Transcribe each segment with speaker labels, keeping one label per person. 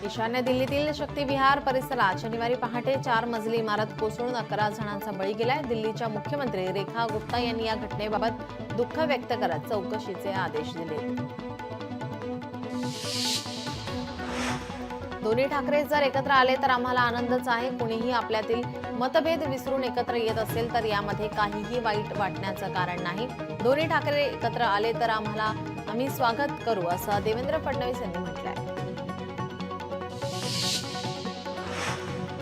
Speaker 1: ईशान्य दिल्लीतील शक्ती विहार परिसरात शनिवारी पहाटे 4 मजली इमारत कोसळून 11 जणांचा बळी गेलाय। दिल्लीच्या मुख्यमंत्री रेखा गुप्ता यांनी या घटनेबाबत दुःख व्यक्त करत चौकशीचे आदेश दिले। दोन्ही ठाकरे जर एकत्र आले तर आम्हाला आनंदच आहे। कुणीही आपल्यातील मतभेद विसरून एकत्र येत असेल तर यामध्ये काहीही वाईट वाटण्याचं कारण नाही। दोन्ही ठाकरे एकत्र आले तर आम्ही स्वागत करू असं देवेंद्र फडणवीस यांनी म्हटलंय।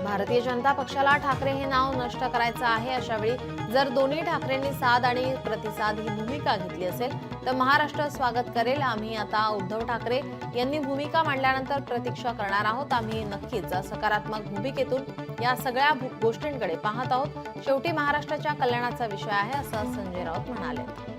Speaker 1: भारतीय जनता पक्षाला ठाकरे हे नाव नष्ट करायचं आहे। अशावेळी जर दोन्ही ठाकरेंनी साथ आणि प्रतिसाद ही भूमिका घेतली असेल तर महाराष्ट्र स्वागत करेल। आम्ही आता उद्धव ठाकरे यांनी भूमिका मांडल्यानंतर प्रतीक्षा करणार आहोत। आम्ही नक्कीच सकारात्मक भूमिकेतून या सगळ्या गोष्टींकडे पाहत आहोत। शेवटी महाराष्ट्राच्या कल्याणाचा विषय आहे असं संजय राऊत म्हणाले।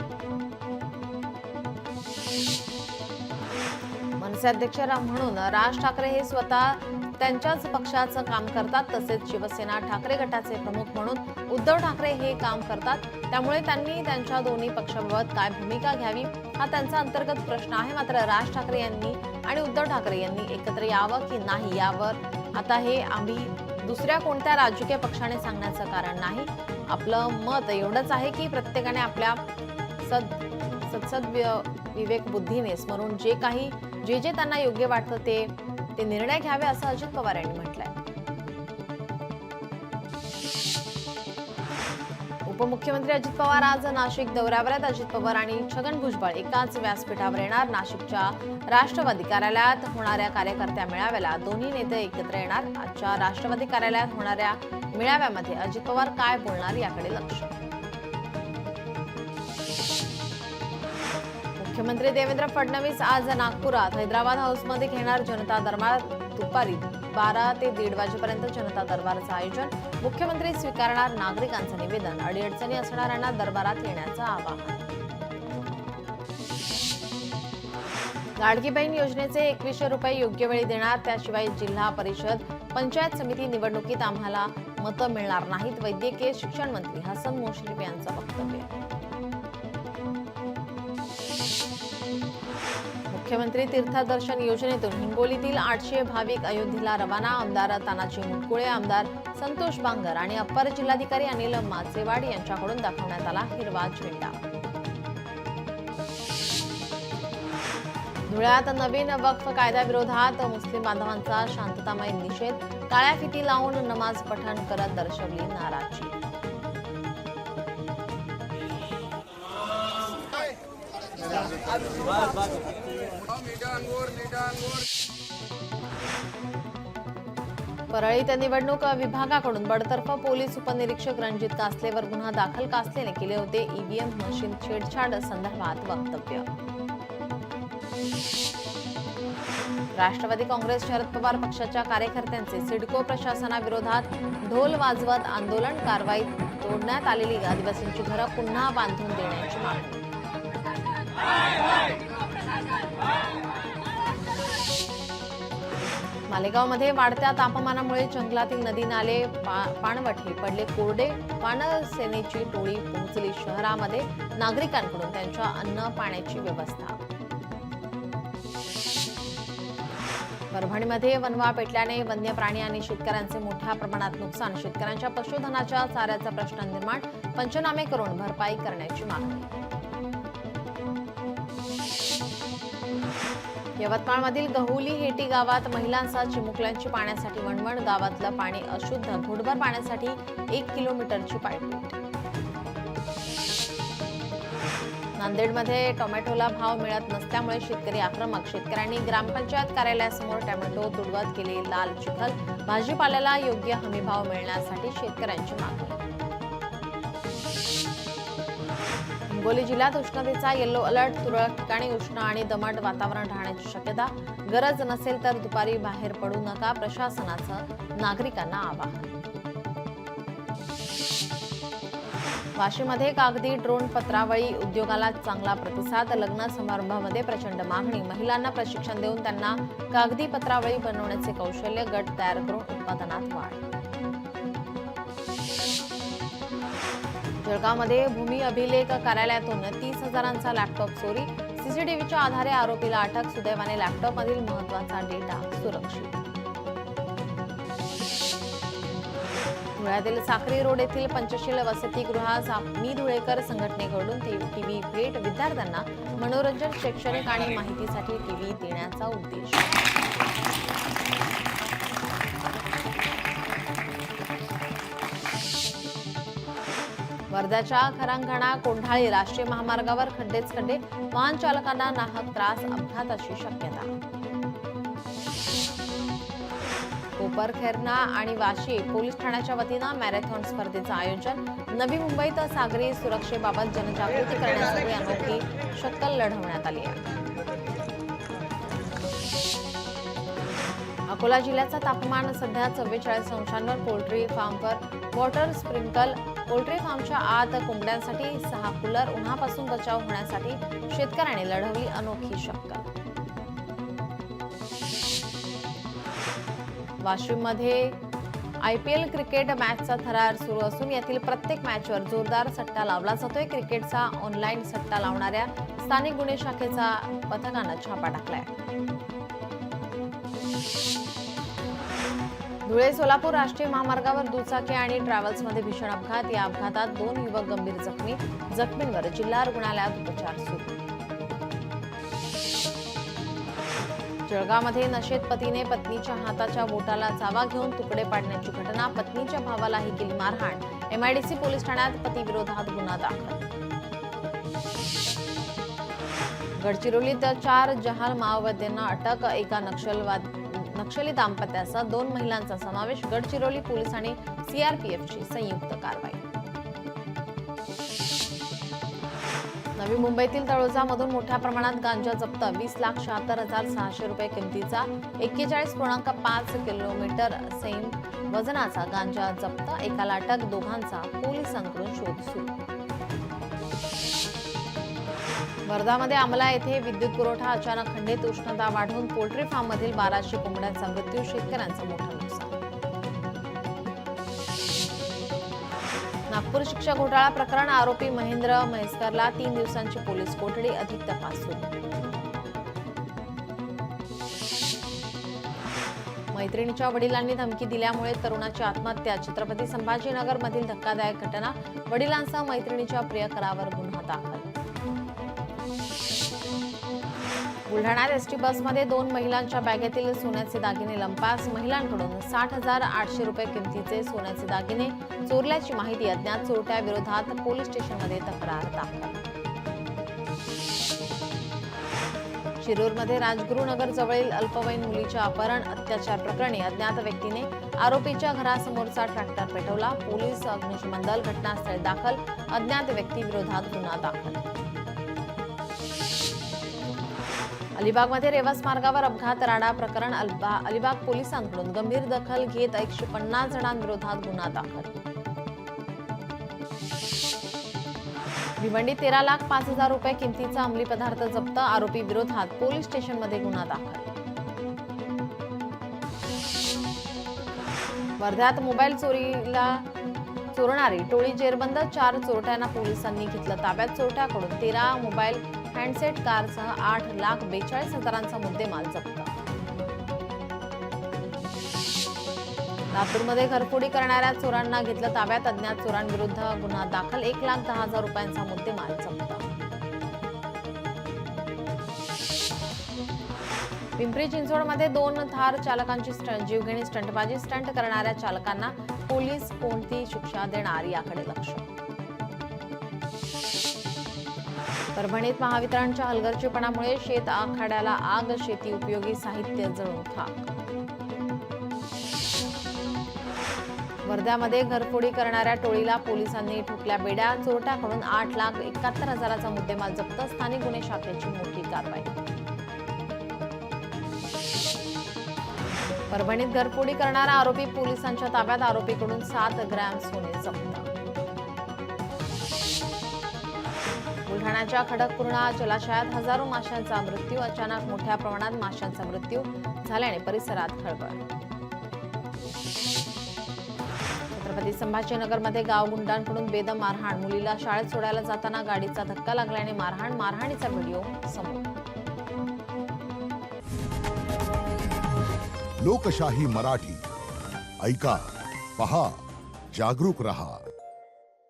Speaker 1: मनसे अध्यक्ष म्हणून राज ठाकरे हे स्वतः त्यांच्याच पक्षाचं काम करतात, तसेच शिवसेना ठाकरे गटाचे प्रमुख म्हणून उद्धव ठाकरे हे काम करतात। त्यामुळे त्यांनी त्यांच्या दोन्ही पक्षाबाबत काय भूमिका घ्यावी हा त्यांचा अंतर्गत प्रश्न आहे। मात्र राज ठाकरे यांनी आणि उद्धव ठाकरे यांनी एकत्र यावं की नाही यावर आता हे आम्ही दुसऱ्या कोणत्या राजकीय पक्षाने सांगण्याचं कारण नाही। आपलं मत एवढंच आहे की प्रत्येकाने आपल्या विवेक बुद्धीने स्मरून जे त्यांना योग्य वाटतं ते निर्णय घ्यावे असं अजित पवार यांनी म्हटलंय। उपमुख्यमंत्री अजित पवार आज नाशिक दौऱ्यावर आहेत। अजित पवार आणि छगन भुजबळ एकाच व्यासपीठावर येणार। नाशिकच्या राष्ट्रवादी कार्यालयात होणाऱ्या कार्यकर्त्या मेळाव्याला दोन्ही नेते एकत्र येणार। आजच्या राष्ट्रवादी कार्यालयात होणाऱ्या मेळाव्यामध्ये अजित पवार काय बोलणार याकडे लक्ष। मुख्यमंत्री देवेंद्र फडणवीस आज नागपुरात हैदराबाद हाऊसमध्ये घेणार जनता दरबार। दुपारी 12 ते 1:30 वाजेपर्यंत जनता दरबाराचं आयोजन। मुख्यमंत्री स्वीकारणार नागरिकांचं निवेदन। अडीअडचणी असणाऱ्यांना दरबारात येण्याचं आवाहन। लाडकी बहीण योजनेचे 2100 रुपये योग्य वेळी देणार। त्याशिवाय जिल्हा परिषद पंचायत समिती निवडणुकीत आम्हाला मतं मिळणार नाहीत। वैद्यकीय शिक्षण मंत्री हसन मुश्रीफ यांचं वक्तव्य। मुख्यमंत्री तीर्थदर्शन योजनेतून हिंगोलीतील 800 भाविक अयोध्येला रवाना। आमदार तानाजी मुटकुळे, आमदार संतोष बांगर आणि अप्पर जिल्हाधिकारी अनिल माचेवाड यांच्याकडून दाखवण्यात आला हिरवा झेंडा। धुळ्यात नवीन वक्फ कायद्याविरोधात मुस्लिम बांधवांचा शांततामय निषेध। काळ्या फिती लावून नमाज पठण करत दर्शवली नाराजी। परळीत निवडणूक विभागाकडून बडतर्फ पोलीस उपनिरीक्षक रणजित कासलेवर गुन्हा दाखल। कासलेने केले होते ईव्हीएम मशीन छेडछाड संदर्भात वक्तव्य। राष्ट्रवादी काँग्रेस शरद पवार पक्षाच्या कार्यकर्त्यांचे सिडको प्रशासनाविरोधात ढोल वाजवत आंदोलन। कारवाईत तोडण्यात आलेली आदिवासींची घरं पुन्हा बांधून देण्याची मागणी। मालेगावमध्ये वाढत्या तापमानामुळे जंगलातील नदी नाले पाणवठे पडले कोरडे। वानरसेनेची टोळी पोहोचली शहरामध्ये। नागरिकांकडून त्यांच्या अन्न पाण्याची व्यवस्था। परभणीमध्ये वनवा पेटल्याने वन्य प्राणी आणि शेतकऱ्यांचे मोठ्या प्रमाणात नुकसान। शेतकऱ्यांच्या पशुधनाच्या चाऱ्याचा प्रश्न निर्माण। पंचनामे करून भरपाई करण्याची मागणी। यवतमाळमधील गहुली हेटी गावात महिलांचा चिमुकल्यांची पाण्यासाठी वणवण। गावातलं पाणी अशुद्ध। घोटभर पाण्यासाठी 1 किलोमीटरची पायपीट। नांदेडमध्ये टोमॅटोला भाव मिळत नसल्यामुळे शेतकरी आक्रमक। शेतकऱ्यांनी ग्रामपंचायत कार्यालयासमोर टोमॅटो तुडवत केले लाल चिखल। भाजीपाल्याला योग्य हमीभाव मिळण्यासाठी शेतकऱ्यांची मागणी। हिंगोली जिल्ह्यात उष्णतेचा येलो अलर्ट। तुरळक ठिकाणी उष्ण आणि दमट वातावरण राहण्याची शक्यता। गरज नसेल तर दुपारी बाहेर पडू नका। प्रशासनाचं नागरिकांना आवाहन। वाशीमध्ये कागदी ड्रोन पत्रावळी उद्योगाला चांगला प्रतिसाद। लग्न समारंभामध्ये प्रचंड मागणी। महिलांना प्रशिक्षण देऊन त्यांना कागदी पत्रावळी बनवण्याचे कौशल्य। गट तयार करून उत्पादनात वाढ। जळगावमध्ये भूमी अभिलेख कार्यालयातून 30,000चा लॅपटॉप चोरी। सीसीटीव्हीच्या आधारे आरोपीला अटक. सुदैवाने लॅपटॉपमधील महत्त्वाचा डेटा सुरक्षित. धुळ्यातील साक्री रोड येथील पंचशील वसतिगृहास मी धुळेकर संघटनेकडून टीव्ही भेट. विद्यार्थ्यांना मनोरंजन, शैक्षणिक आणि माहितीसाठी टीव्ही देण्याचा उद्देश. वर्ध्याच्या खरांगणा कोंढाळी राष्ट्रीय महामार्गावर खड्डेच खड्डे. वाहन चालकांना नाहक त्रास. अपघाताची शक्यता. कोपरखैरना आणि वाशी पोलीस ठाण्याच्या वतीनं मॅरेथॉन स्पर्धेचं आयोजन. नवी मुंबईत सागरी सुरक्षेबाबत जनजागृती करण्यासाठी अनोखी शक्कल लढवण्यात आली आहे. अकोला जिल्ह्याचं तापमान सध्या 44 अंशांवर. पोल्ट्री फार्मवर वॉटर स्प्रिंकल. पोल्ट्री फार्मच्या आत कोंबड्यांसाठी 6 कूलर. उन्हापासून बचाव होण्यासाठी शेतकऱ्यांनी लढवली अनोखी शक्कल. वाशिममध्ये IPL क्रिकेट मॅचचा थरार सुरू असून यातील प्रत्येक मॅचवर जोरदार सट्टा लावला जातोय. क्रिकेटचा ऑनलाईन सट्टा लावणाऱ्या स्थानिक गुन्हे शाखेचा पथकानं छापा टाकलाय. धुळे सोलापूर राष्ट्रीय महामार्गावर दुचाकी आणि ट्रॅव्हल्समध्ये भीषण अपघात. या अपघातात 2 युवक गंभीर जखमी. जखमींवर जिल्हा रुग्णालयात उपचार सुरू. जळगावमध्ये नशेत पतीने पत्नीच्या हाताच्या बोटाला चावा घेऊन तुकडे पाडण्याची घटना. पत्नीच्या भावालाही केली मारहाण. MIDC पोलीस ठाण्यात पतीविरोधात गुन्हा दाखल. गडचिरोलीत 4 जहाल माओवाद्यांना अटक. एका नक्षली दाम्पत्यासह 2 महिलांचा समावेश. गडचिरोली पोलीस आणि CRPFची संयुक्त कारवाई. नवी मुंबईतील तळोजामधून मोठ्या प्रमाणात गांजा जप्त. 20,76,600 रुपये किमतीचा 41.5 किलोमीटर सैम वजनाचा गांजा जप्त. एकाला अटक. दोघांचा पोलिसांकडून शोध सुरू. वर्धामध्ये आमला येथे विद्युत पुरवठा अचानक खंडित. उष्णता वाढून पोल्ट्री फार्ममधील 1200 कोंबड्यांचा मृत्यू. शेतकऱ्यांचं मोठं नुकसान. नागपूर शिक्षा घोटाळा प्रकरण. आरोपी महेंद्र म्हैसकरला 3 दिवसांची पोलीस कोठडी. अधिक तपास सुरू. मैत्रिणीच्या वडिलांनी धमकी दिल्यामुळे तरुणाची आत्महत्या. छत्रपती संभाजीनगर मधील धक्कादायक घटना. वडिलांसह मैत्रिणीच्या प्रियकरावर गुन्हा दाखल. बुलढाण्यात एसटी बसमध्ये 2 महिलांच्या बॅगेतील सोन्याचे दागिने लंपास. महिलांकडून 60,800 रुपये किमतीचे सोन्याचे दागिने चोरल्याची माहिती. अज्ञात चोरट्याविरोधात पोलीस स्टेशनमध्ये तक्रार दाखल. शिरूरमध्ये राजगुरुनगर जवळील अल्पवयीन मुलीच्या अपहरण अत्याचार प्रकरणी अज्ञात व्यक्तीने आरोपीच्या घरासमोरचा ट्रॅक्टर पेटवला. पोलीस अग्निशमन दल घटनास्थळी दाखल. अज्ञात व्यक्तीविरोधात गुन्हा दाखल. अलिबागमध्ये रेवास मार्गावर अपघात राडा प्रकरण. अलिबाग पोलिसांकडून गंभीर दखल घेत 150 जणांविरोधात गुन्हा दाखल. भिवंडी 13,05,000 रुपये किमतीचा अंमली पदार्थ जप्त. आरोपी विरोधात पोलीस स्टेशनमध्ये गुन्हा दाखल. वर्ध्यात मोबाईल चोरणारी टोळी जेरबंद. 4 चोरट्यांना पोलिसांनी घेतलं ताब्यात. चोरट्याकडून 13 मोबाईल हँडसेट कारसह 8,42,000चा मुद्देमाल जप्त. लातूरमध्ये घरफोडी करणाऱ्या चोरांना घेतलं ताब्यात. अज्ञात चोरांविरुद्ध गुन्हा दाखल. 1,10,000 रुपयांचा मुद्देमाल जप्त. पिंपरी चिंचवडमध्ये 2 थार चालकांची जीवघेणी स्टंटबाजी. स्टंट करणाऱ्या चालकांना पोलीस कोणती शिक्षा देणार याकडे लक्ष. परभणीत महावितरणच्या हलगर्जीपणामुळे शेत आखाड्याला आग. शेती उपयोगी साहित्य जळून खाक. वर्ध्यामध्ये घरफोडी करणाऱ्या टोळीला पोलिसांनी ठोकल्या बेड्या. चोरट्याकडून 8,71,000चा मुद्देमाल जप्त. स्थानिक गुन्हे शाखेची मोठी कारवाई. परभणीत घरफोडी करणारा आरोपी पोलिसांच्या ताब्यात. आरोपीकडून 7 ग्रॅम सोने जप्त. बुलढाण्याच्या खडकपूर्णा जलाशयात हजारो माशांचा मृत्यू. अचानक मोठ्या प्रमाणात माशांचा मृत्यू झाल्याने परिसरात खळबळ. छत्रपती संभाजीनगरमध्ये गाव गुंडांकडून बेदम मारहाण, मुलीला शाळेत सोडायला जाताना गाडीचा धक्का लागल्याने मारहाणीचा व्हिडिओ समोर.
Speaker 2: लोकशाही मराठी ऐका, पहा, जागरूक रहा.